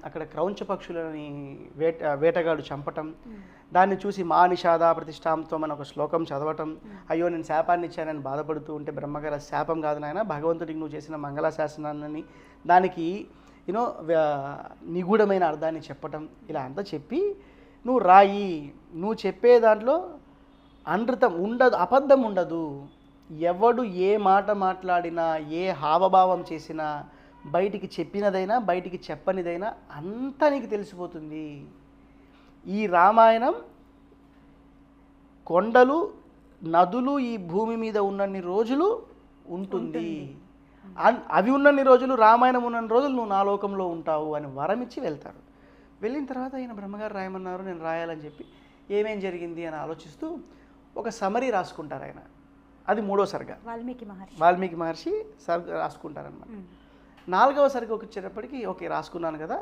అక్కడ క్రౌంచ పక్షులని వేటగాడు చంపటం, దాన్ని చూసి మా నిషాద ప్రతిష్టాంతం అని ఒక శ్లోకం చదవటం, అయ్యో నేను శాపాన్ని ఇచ్చానని బాధపడుతూ ఉంటే బ్రహ్మగారు శాపం కాదు నాయన, భగవంతుడికి నువ్వు చేసిన మంగళాశాసనాన్ని దానికి యూనో నిగూఢమైన అర్థాన్ని చెప్పటం, ఇలా అంతా చెప్పి నువ్వు రాయి, నువ్వు చెప్పే దాంట్లో అనృతం ఉండదు, అబద్ధం ఉండదు, ఎవడు ఏ మాట మాట్లాడినా ఏ హావభావం చేసినా బయటికి చెప్పినదైనా బయటికి చెప్పనిదైనా అంతా నీకు తెలిసిపోతుంది. ఈ రామాయణం కొండలు నదులు ఈ భూమి మీద ఉన్నన్ని రోజులు ఉంటుంది, అవి ఉన్నన్ని రోజులు రామాయణం ఉన్నన్ని రోజులు నువ్వు నా లోకంలో ఉంటావు అని వరమిచ్చి వెళ్తారు. వెళ్ళిన తర్వాత ఆయన బ్రహ్మగారు రాయమన్నారు, నేను రాయాలని చెప్పి ఏమేం జరిగింది అని ఆలోచిస్తూ ఒక సమరీ రాసుకుంటారు ఆయన. అది 3వ సర్గ, వాల్మీకి మహర్షి సర్గ రాసుకుంటారనమాట. 4వ సర్గ వచ్చేటప్పటికి ఓకే రాసుకున్నాను కదా.